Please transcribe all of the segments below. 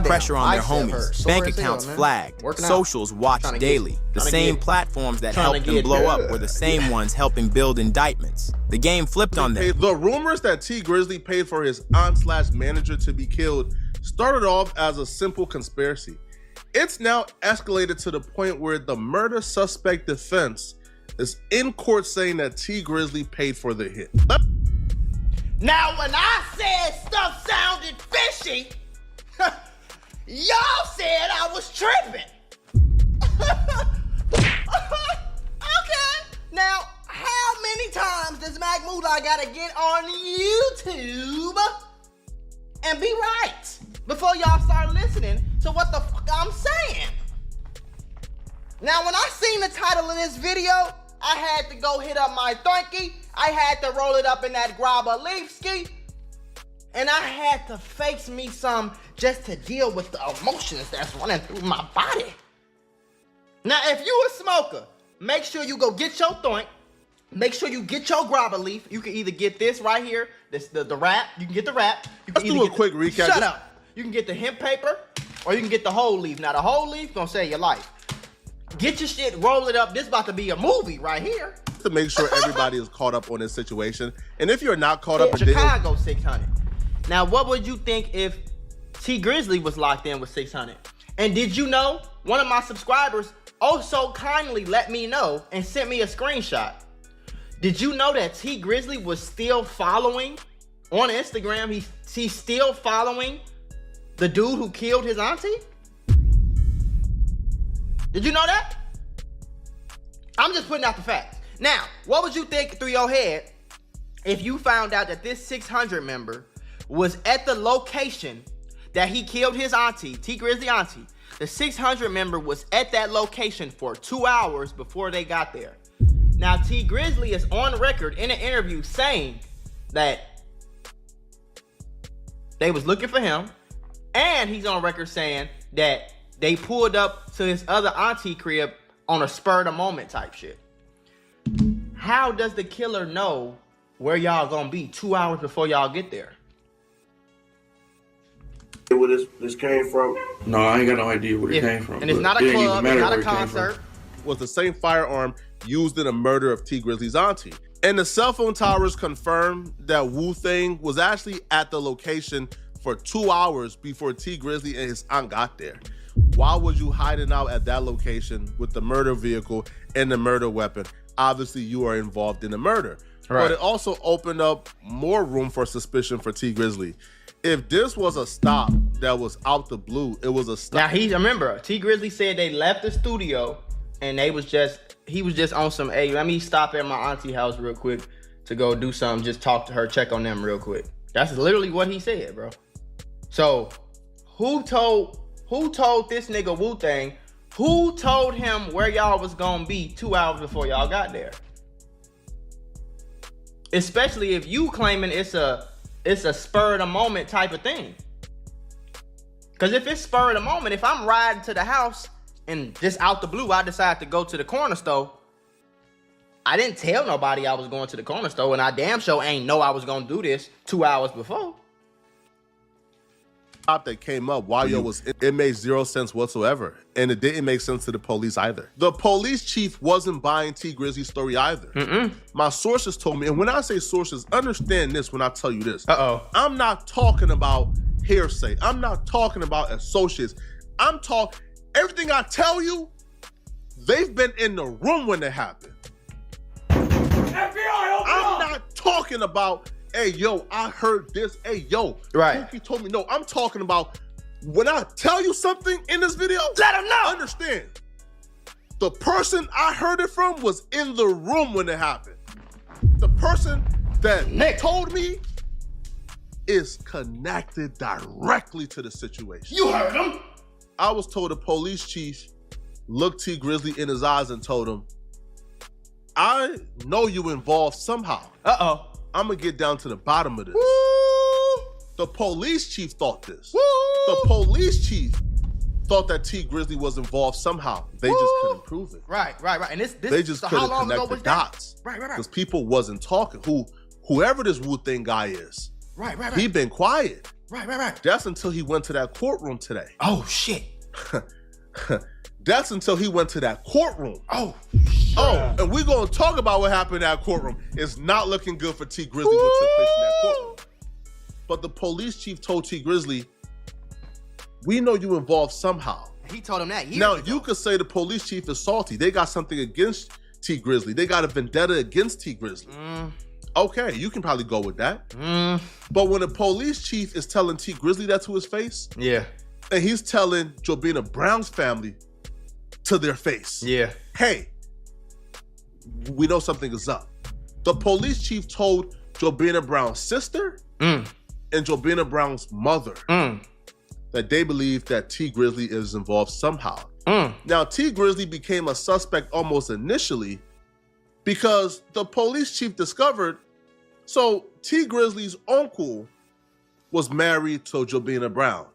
Pressure on their homies, bank accounts flagged, socials watched daily. The same platforms that helped them blow up were the same ones helping build indictments. The game flipped on them. The rumors that T Grizzly paid for his aunt/manager to be killed started off as a simple conspiracy. It's now escalated to the point where the murder suspect defense is in court saying that T Grizzly paid for the hit. Now, when I said stuff sounded fishy, y'all said I was tripping. Okay. Now, how many times does Mac Mula gotta get on YouTube and be right before y'all start listening to what the fuck I'm saying? Now, when I seen the title of this video, I had to go hit up my donkey. I had to roll it up in that grabber leafski. And I had to face me some just to deal with the emotions that's running through my body. Now, if you a smoker, make sure you go get your thoink. Make sure you get your grabber leaf. You can either get this right here, the wrap. You can get the wrap. You can Let's do a quick recap. Shut up. You can get the hemp paper, or you can get the whole leaf. Now, the whole leaf gonna save your life. Get your shit, roll it up. This about to be a movie right here. To make sure everybody is caught up on this situation. And if you're not caught up, Chicago 600. Now, what would you think if T Grizzly was locked in with 600? And did you know one of my subscribers also kindly let me know and sent me a screenshot? Did you know that T Grizzly was still following on Instagram? He's still following the dude who killed his auntie? Did you know that? I'm just putting out the facts. Now, what would you think through your head if you found out that this 600 member was at the location that he killed his auntie, T Grizzly auntie? The 600 member was at that location for 2 hours before they got there. Now, T Grizzly is on record in an interview saying that they was looking for him, and he's on record saying that they pulled up to his other auntie crib on a spur of the moment type shit. How does the killer know where y'all gonna be 2 hours before y'all get there? Where this came from? No, I ain't got no idea where it came from. And it's not a club, it's not a concert. Was the same firearm used in the murder of T Grizzly's auntie. And the cell phone towers confirmed that Wu-Thang was actually at the location for 2 hours before T Grizzly and his aunt got there. Why was you hiding out at that location with the murder vehicle and the murder weapon? Obviously, you are involved in the murder. Right. But it also opened up more room for suspicion for T Grizzly. If this was a stop that was out the blue, it was a stop. Now, remember, T Grizzly said they left the studio and he was just on some, hey, let me stop at my auntie house real quick to go do something, just talk to her, check on them real quick. That's literally what he said, bro. So, who told this nigga Wu-Thang, who told him where y'all was gonna be 2 hours before y'all got there? Especially if you claiming it's a spur of the moment type of thing. Cause if it's spur of the moment, if I'm riding to the house and just out the blue, I decide to go to the corner store, I didn't tell nobody I was going to the corner store, and I damn sure ain't know I was gonna do this 2 hours before. That came up while it made zero sense whatsoever, and it didn't make sense to the police either. The police chief wasn't buying T Grizzly's story either. My sources told me, and when I say sources, understand this when I tell you this. I'm not talking about hearsay. I'm not talking about associates. I'm talking everything I tell you. They've been in the room when it happened. FBI, I'm not talking about, hey, yo, I heard this. Hey, yo, right. He told me. No, I'm talking about when I tell you something in this video, let him know. Understand, the person I heard it from was in the room when it happened. The person that told me is connected directly to the situation. You heard him. I was told the police chief looked T Grizzly in his eyes and told him, I know you involved somehow. I'm gonna get down to the bottom of this. Woo! The police chief thought this. Woo! The police chief thought that T Grizzly was involved somehow. They just couldn't prove it. Right. And this they just couldn't connect the dots. Right. Because people wasn't talking. Whoever this Wu-Thang guy is. Right. He been quiet. Right. That's until he went to that courtroom today. Oh, shit. That's until he went to that courtroom. Oh, and we're going to talk about what happened in that courtroom. It's not looking good for T Grizzly what took place in that courtroom. But the police chief told T Grizzly, we know you involved somehow. He told him that years Now, ago. you could say the police chief is salty. They got something against T Grizzly. They got a vendetta against T Grizzly. Okay, you can probably go with that. But when the police chief is telling T Grizzly that to his face, yeah, and he's telling Jobina Brown's family to their face, yeah, hey, we know something is up. The police chief told Jobina Brown's sister and Jobina Brown's mother that they believe that T Grizzly is involved somehow. Now, T Grizzly became a suspect almost initially because the police chief discovered, so T Grizzly's uncle was married to Jobina Brown.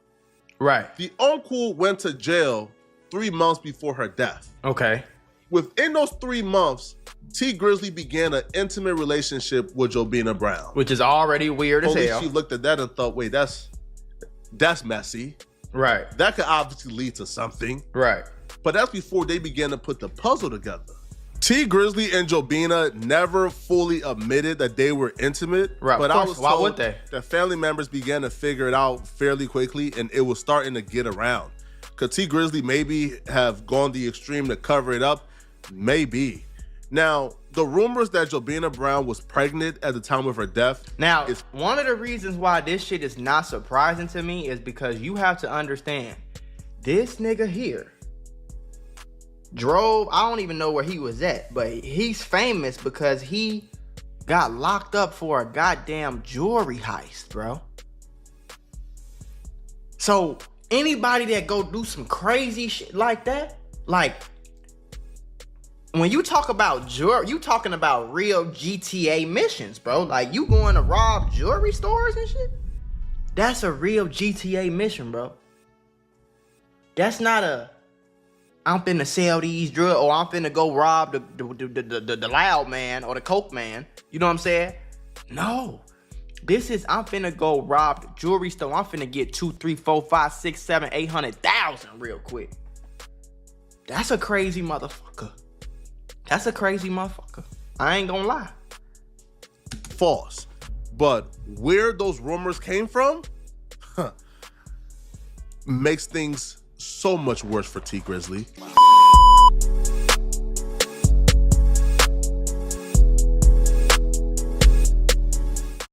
Right. The uncle went to jail 3 months before her death. Okay. Within those 3 months, T Grizzly began an intimate relationship with Jobina Brown. Which is already weird as Police hell. chief looked at that and thought, wait, that's messy. Right. That could obviously lead to something. Right. But that's before they began to put the puzzle together. T Grizzly and Jobina never fully admitted that they were intimate. Right. But of course. I was Why told would they? that family members began to figure it out fairly quickly, and it was starting to get around. Could T Grizzly maybe have gone the extreme to cover it up? Maybe. Now, the rumors that Jobina Brown was pregnant at the time of her death. Now, one of the reasons why this shit is not surprising to me is because you have to understand, this nigga here drove, I don't even know where he was at, but he's famous because he got locked up for a goddamn jewelry heist, bro. So anybody that go do some crazy shit like that, like when you talk about jewelry, you talking about real GTA missions, bro. Like you going to rob jewelry stores and shit. That's a real GTA mission, bro. That's not a I'm finna sell these drugs or I'm finna go rob the loud man or the coke man. You know what I'm saying? No. This is I'm finna go rob the jewelry store. I'm finna get 2, 3, 4, 5, 6, 7, 800,000 real quick. That's a crazy motherfucker. That's a crazy motherfucker. I ain't gonna lie. False. But where those rumors came from makes things so much worse for T Grizzly.